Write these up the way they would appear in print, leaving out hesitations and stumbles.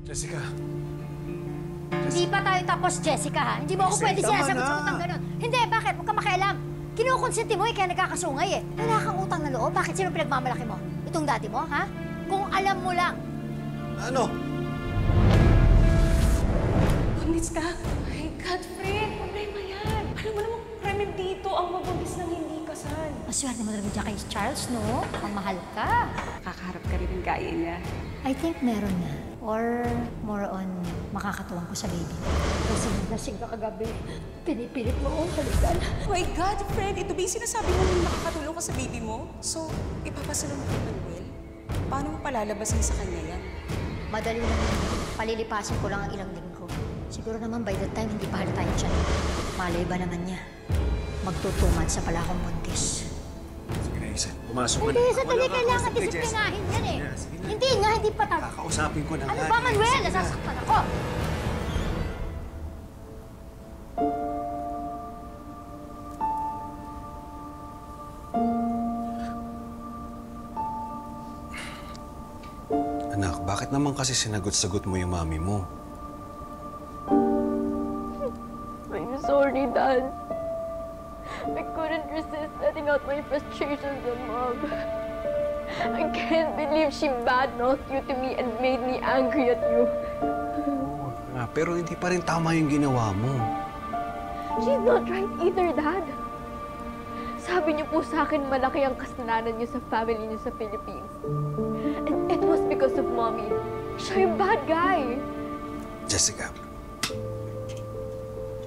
Jessica. Hindi pa tayo tapos, Jessica, ha? Hindi mo ako pwede sinasagot-sagot ng gano'n. Hindi, bakit? Huwag ka makialam. Kinukonsenti mo kaya nagkakasungay eh. Wala kang utang na loob. Bakit sino pinagmamalaki mo? Itong daddy mo, ha? Kung alam mo lang. Ano? Buntis ka? My God, Fred! Problema yan. Alam mo naman, krimen dito ang mabuntis ng hindi kasal. Maswerte mo talaga dyan kay Charles, no? Ang mahal ka. Kakaharap ka rin ng kaya niya. I think meron na. Or more on makakatuwang ko sa baby. Lasing ka kagabi. Pinipilit mo akong halikan. Oh my God, Fred! Ito ba yung sinasabi mo nung nakakatulong ka sa baby mo? So, ipapasalong mo kay Manuel? Paano mo palalabasin sa kanya yan? Madali lang. Palilipasin ko lang ang ilang linggo. Siguro naman by that time, hindi pa halata yung tiyan. Malay ba naman niya? Magtutuman sa pala akong buntis. Sige na, Isa. Pumasok ka na. Hindi, sandali. Ako Kailangan kay Jess. disiplinahin yan eh. Yeah, sige na. Hindi nga, hindi pa tayo. Kakausapin ko na Ano nga. ba, Manuel? Sige na. Nasasaktan ako. Anak, bakit naman kasi sinagot-sagot mo yung mami mo? I'm sorry, Dad. I couldn't resist letting out my frustrations on Mom. I can't believe she bad-mouthed you to me and made me angry at you. Pero hindi pa rin tama yung ginawa mo. She's not right either, Dad. Sabi niyo po sa akin malaki ang kasalanan niyo sa family niyo sa Philippines. And it was because of Mommy. Siya yung bad guy. Jessica.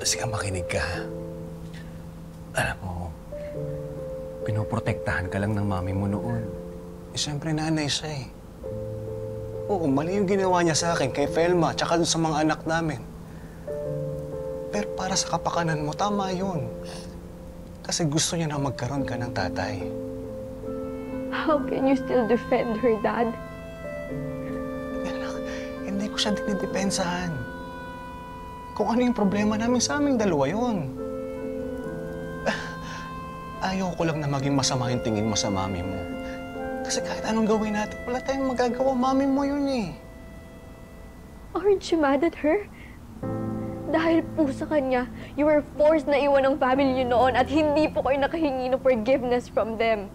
Jessica, makinig ka. Alam mo, pinoprotektahan ka lang ng mami mo noon. Eh, siyempre nanay siya eh. Oo, mali yung ginawa niya sa akin kay Felma tsaka dun sa mga anak namin. Pero para sa kapakanan mo, tama yun. Kasi gusto niya na magkaroon ka ng tatay. How can you still defend her, Dad? Anak, hindi ko siya dinidepensahan. Kung ano yung problema namin sa aming dalawa yun. Ayaw ko lang na maging masama yung tingin mo sa mami mo. Kasi kahit anong gawin natin, wala tayong magagawa. Mami mo yun eh. Aren't you mad at her? Dahil po sa kanya, you were forced na iwan ang family niyo noon at hindi po kayo nakahingi ng forgiveness from them.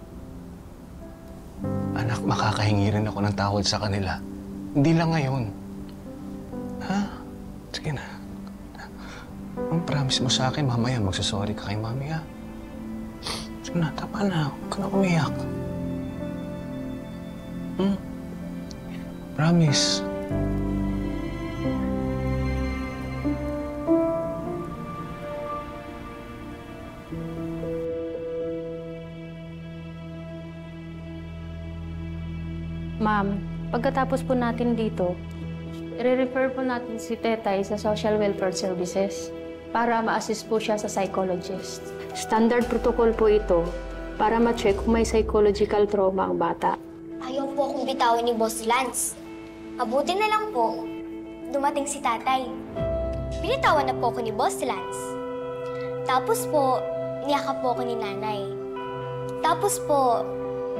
Anak, makakahingi rin ako ng tawad sa kanila. Hindi lang ngayon. Ha? Sige na. Ang promise mo sa akin, mamaya magsasorry ka kay mami, ha? Sige na, tama na. Huwag ka na umiyak. Promise. Ma'am, pagkatapos po natin dito, i-refer po natin si Tetay sa Social Welfare Services para ma-assist po siya sa psychologist. Standard protocol po ito para ma-check kung may psychological trauma ang bata. Ayaw po akong bitawan ni Boss Lance. Mabuti na lang po, dumating si tatay. Binitawan na po ako ni Boss Lance. Tapos po, niyakap po ako ni nanay. Tapos po,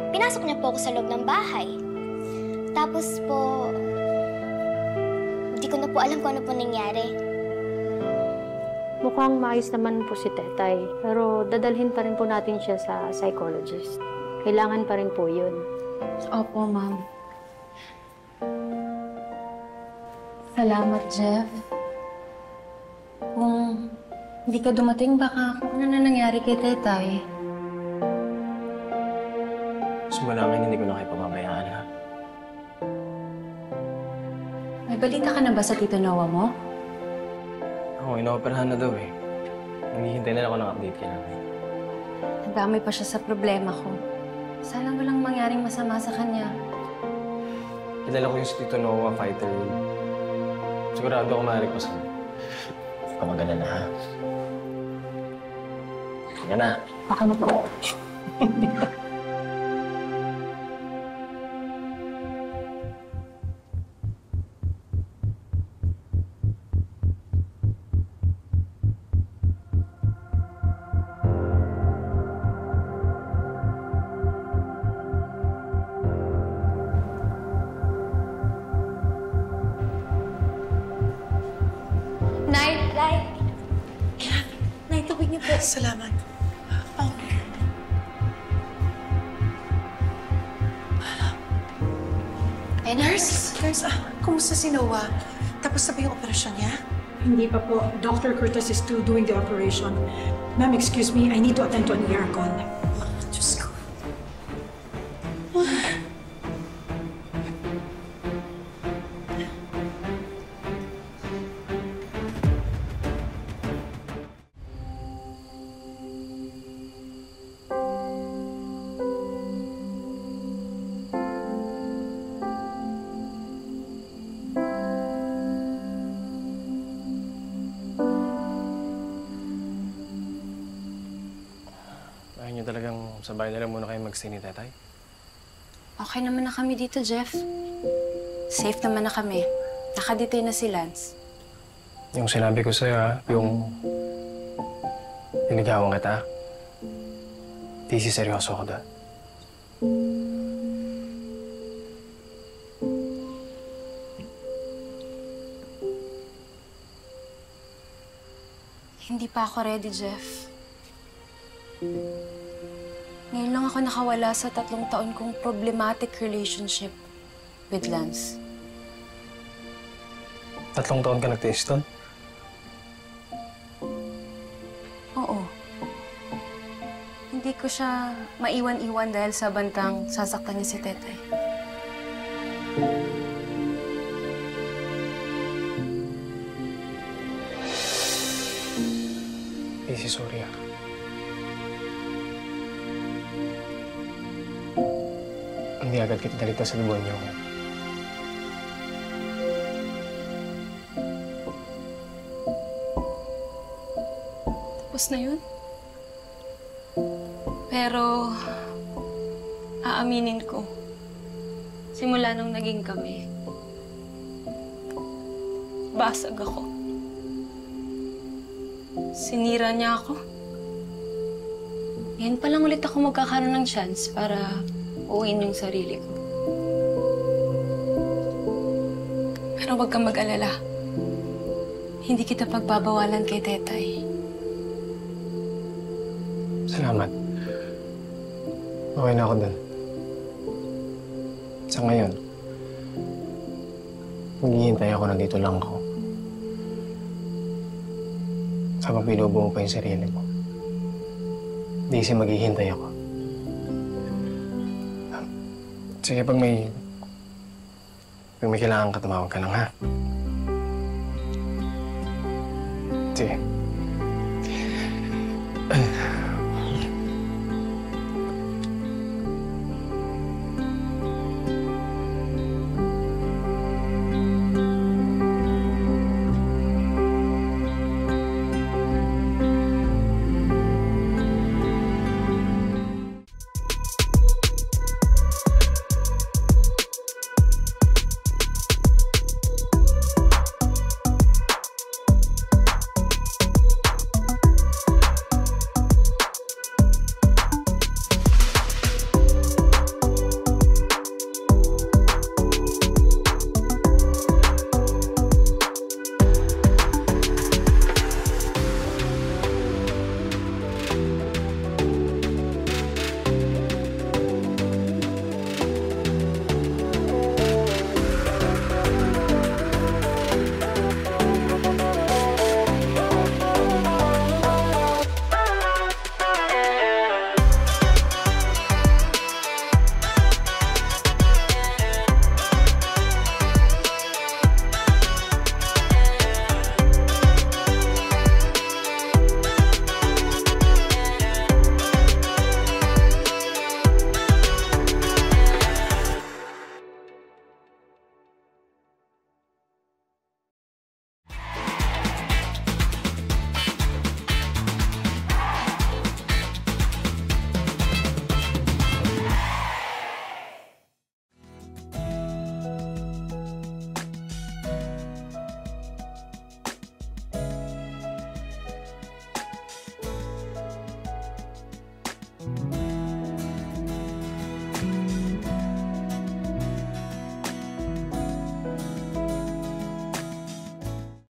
pinasok niya po ako sa loob ng bahay. Tapos po, hindi ko na po alam kung ano po nangyari. Mukhang maayos naman po si Tetay, pero dadalhin pa rin po natin siya sa psychologist. Kailangan pa rin po yun. Opo, ma'am. Salamat, Jeff. Kung hindi ka dumating, baka kung ano na nangyari kay Tetay. Simula ngayon, hindi ko na kayo pababayaan, ha? May balita ka na ba sa Tito Noah mo? Oo, inooperahan na daw eh. Hinihintay na ako ng update kay namin. Nagdamay pa siya sa problema ko. Sana walang mangyaring masama sa kanya. Kilala ko yung si Tito Noah, fighter. Sigurado ako maaaring pa sa'yo. Pamagana na, ha? Yan na. Baka mo po. Salamat. Oh. Nurse, kumusta si Noah? Tapos na ba yung operasyon niya? Hindi pa po. Dr. Curtis is still doing the operation. Ma'am, excuse me. I need to attend to an ER call. Diyos ko. Ayaw niyo talagang sa bahay na lang muna kayo mag-stay ni Tatay? Okay naman na kami dito, Jeff. Safe naman na kami. Nakadetain na si Lance. Yung sinabi ko sa'yo, ha? Yung niligawan kita. Di si seryoso ko doon. Hindi pa ako ready, Jeff. Ngayon lang ako nakawala sa 3 taon kong problematic relationship with Lance. 3 taon ka nagtiis doon? Oo. Hindi ko siya maiwan-iwan dahil sa bantang sasaktan niya si Tetay. Easy, sorry, ha? Hindi agad kita naligtas sa demonyo ko. Tapos na yun. Pero, aaminin ko, simula nung naging kami, basag ako. Sinira niya ako. Ngayon pa lang ulit ako magkakaroon ng chance para uwiin yung sarili ko. Pero huwag kang mag-alala. Hindi kita pagbabawalan kay Tetay. Salamat. Okay na ako doon. Sa ngayon, maghihintay ako na dito lang ako. Habang binubuo mo pa yung sarili mo. Daisy, maghihintay ako. Sige, pag may kailangan ka, tumawag ka lang, ha? Sige.